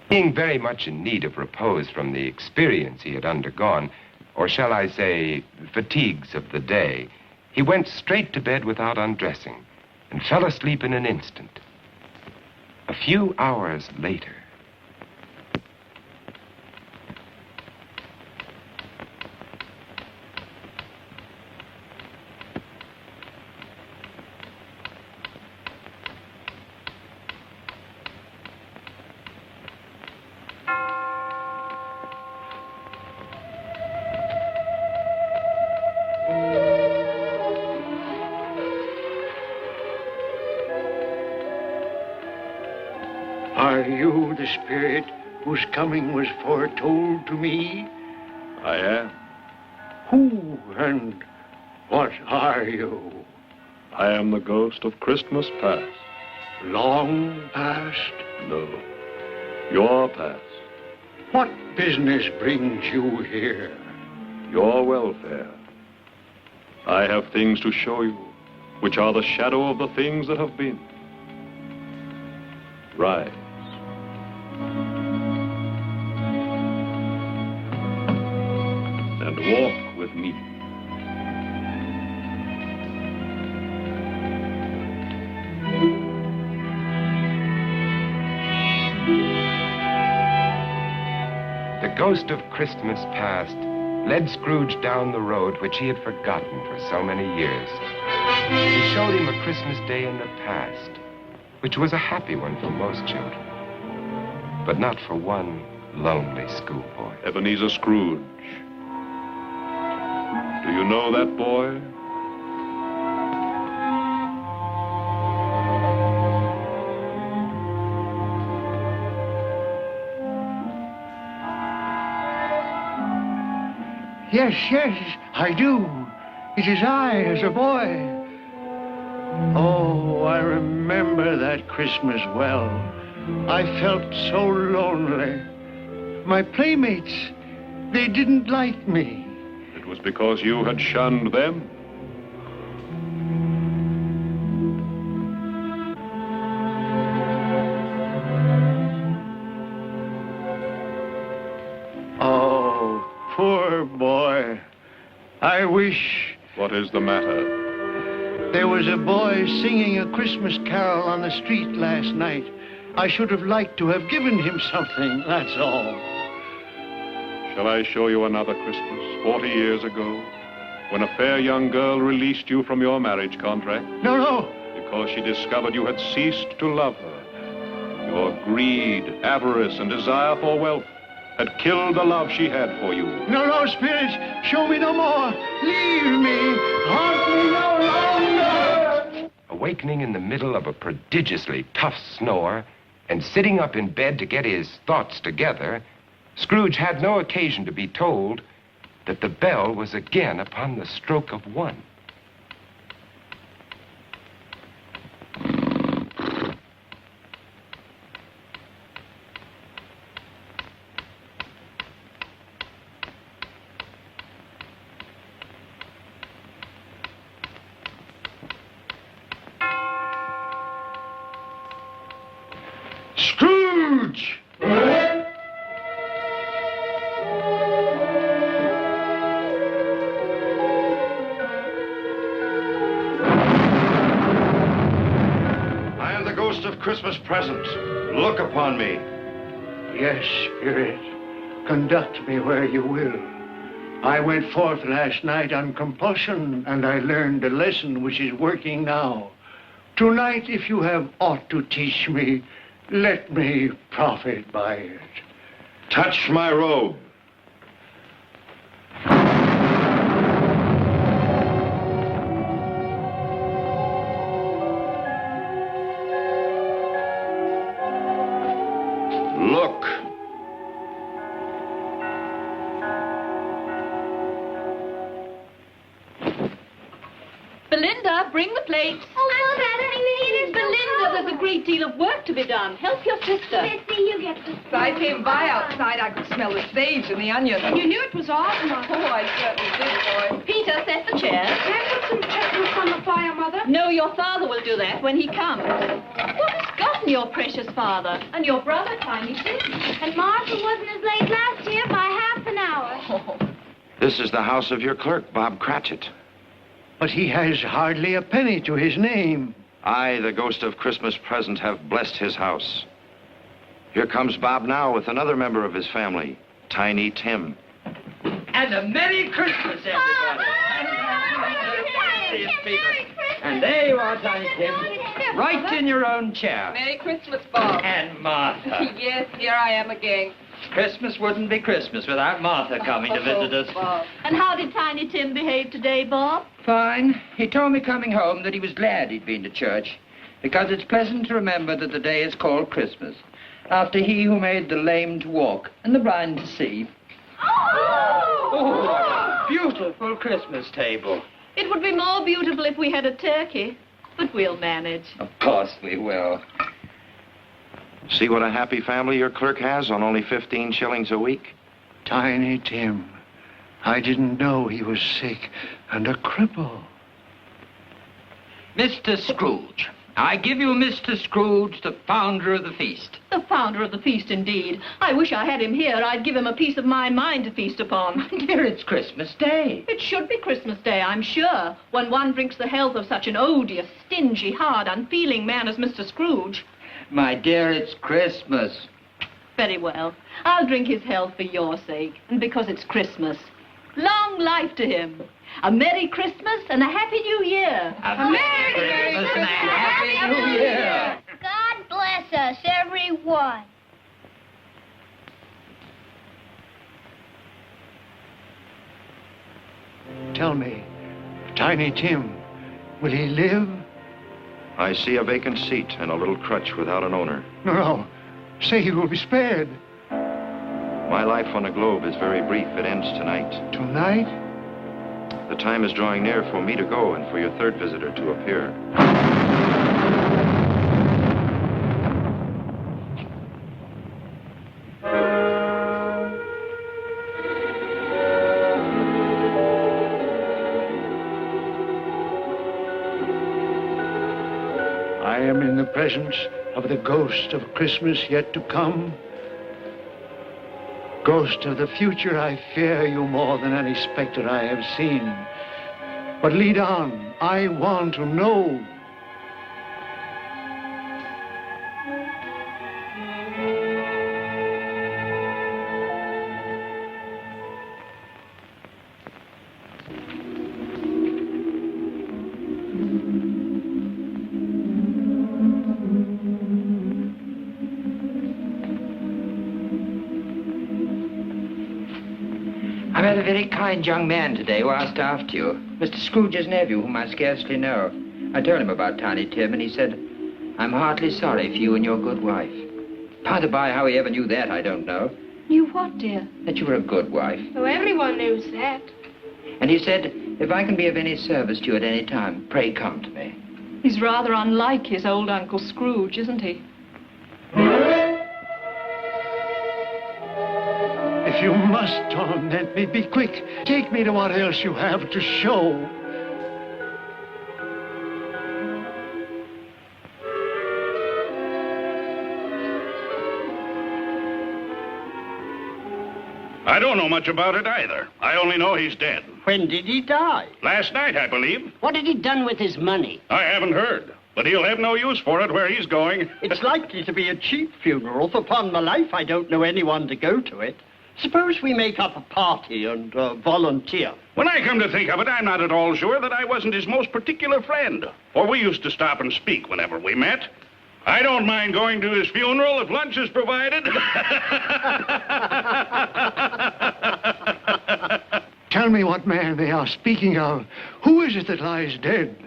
Being very much in need of repose from the experience he had undergone, or shall I say, fatigues of the day, he went straight to bed without undressing and fell asleep in an instant. A few hours later, Are you the spirit whose coming was foretold to me? I am. Who and what are you? I am the ghost of Christmas past. Long past? No, your past. What business brings you here? Your welfare. I have things to show you, which are the shadow of the things that have been. Rise. And walk with me. the ghost of Christmas past led Scrooge down the road which he had forgotten for so many years. He showed him a Christmas day in the past, which was a happy one for most children, but not for one lonely schoolboy. Ebenezer Scrooge. Do you know that boy? Yes, yes, I do. It is I, as a boy. Oh, I remember that Christmas well. I felt so lonely. My playmates, they didn't like me. It was because you had shunned them. Oh, poor boy. I wish... What is the matter? There was a boy singing a Christmas carol on the street last night. I should have liked to have given him something, that's all. Shall I show you another Christmas, 40 years ago, when a fair young girl released you from your marriage contract? No, no. Because she discovered you had ceased to love her. Your greed, avarice, and desire for wealth had killed the love she had for you. No, no, Spirit, show me no more. Leave me. Haunt me no longer. Awakening in the middle of a prodigiously tough snore and sitting up in bed to get his thoughts together, Scrooge had no occasion to be told that the bell was again upon the stroke of one. Scrooge! I am the ghost of Christmas present. Look upon me. Yes, Spirit, conduct me where you will. I went forth last night on compulsion, and I learned a lesson which is working now. Tonight, if you have aught to teach me, let me profit by it. Touch my robe. Look. Belinda, bring the plates. Oh, Mother, I need it. Belinda, there's a great deal of work to be done. Help your sister. Missy, you get the As I came by outside, I could smell the sage and the onions. You knew it was off, Mother. Oh, I certainly did, boy. Peter, set the chairs. Can I put some chestnuts on the fire, Mother? No, your father will do that when he comes. What has gotten your precious father? And your brother, Tiny Tim? And Martha wasn't as late last year by half an hour. Oh. This is the house of your clerk, Bob Cratchit. But he has hardly a penny to his name. I, the ghost of Christmas present, have blessed his house. Here comes Bob now with another member of his family, Tiny Tim. And a Merry Christmas, everybody. And there you are, Tiny Tim, right in your own chair. Merry Christmas, Bob. And Martha. Yes, here I am again. Christmas wouldn't be Christmas without Martha coming to visit us. Bob. And how did Tiny Tim behave today, Bob? Fine. He told me coming home that he was glad he'd been to church, because it's pleasant to remember that the day is called Christmas, after he who made the lame to walk and the blind to see. Oh, what a beautiful Christmas table. It would be more beautiful if we had a turkey, but we'll manage. Of course we will. See what a happy family your clerk has on only 15 shillings a week? Tiny Tim. I didn't know he was sick and a cripple. Mr. Scrooge. I give you Mr. Scrooge, the founder of the feast. The founder of the feast, indeed. I wish I had him here. I'd give him a piece of my mind to feast upon. Dear, it's Christmas Day. It should be Christmas Day, I'm sure, when one drinks the health of such an odious, stingy, hard, unfeeling man as Mr. Scrooge. My dear, it's Christmas. Very well. I'll drink his health for your sake, and because it's Christmas. Long life to him. A Merry Christmas and a Happy New Year. A Merry Christmas and a Happy New Year. God bless us, everyone. Tell me, Tiny Tim, will he live? I see a vacant seat and a little crutch without an owner. No. Say he will be spared. My life on the globe is very brief. It ends tonight. Tonight? The time is drawing near for me to go and for your third visitor to appear. I am in the presence of the ghost of Christmas yet to come. Ghost of the future, I fear you more than any specter I have seen. But lead on, I want to know. I met a very kind young man today who asked after you. Mr. Scrooge's nephew, whom I scarcely know. I told him about Tiny Tim, and he said, I'm heartily sorry for you and your good wife. By the by, how he ever knew that, I don't know. You what, dear? That you were a good wife. Oh, everyone knows that. And he said, if I can be of any service to you at any time, pray come to me. He's rather unlike his old Uncle Scrooge, isn't he? If you must torment me, be quick. Take me to what else you have to show. I don't know much about it either. I only know he's dead. When did he die? Last night, I believe. What had he done with his money? I haven't heard. But he'll have no use for it where he's going. It's likely to be a cheap funeral, for upon my life I don't know anyone to go to it. Suppose we make up a party and volunteer. When I come to think of it, I'm not at all sure that I wasn't his most particular friend. For we used to stop and speak whenever we met. I don't mind going to his funeral if lunch is provided. Tell me what man they are speaking of. Who is it that lies dead?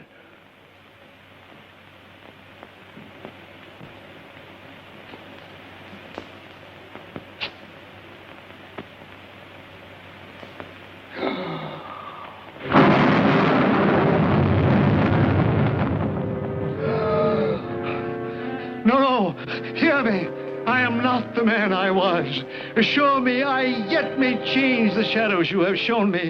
No, hear me. I am not the man I was. Assure me I yet may change the shadows you have shown me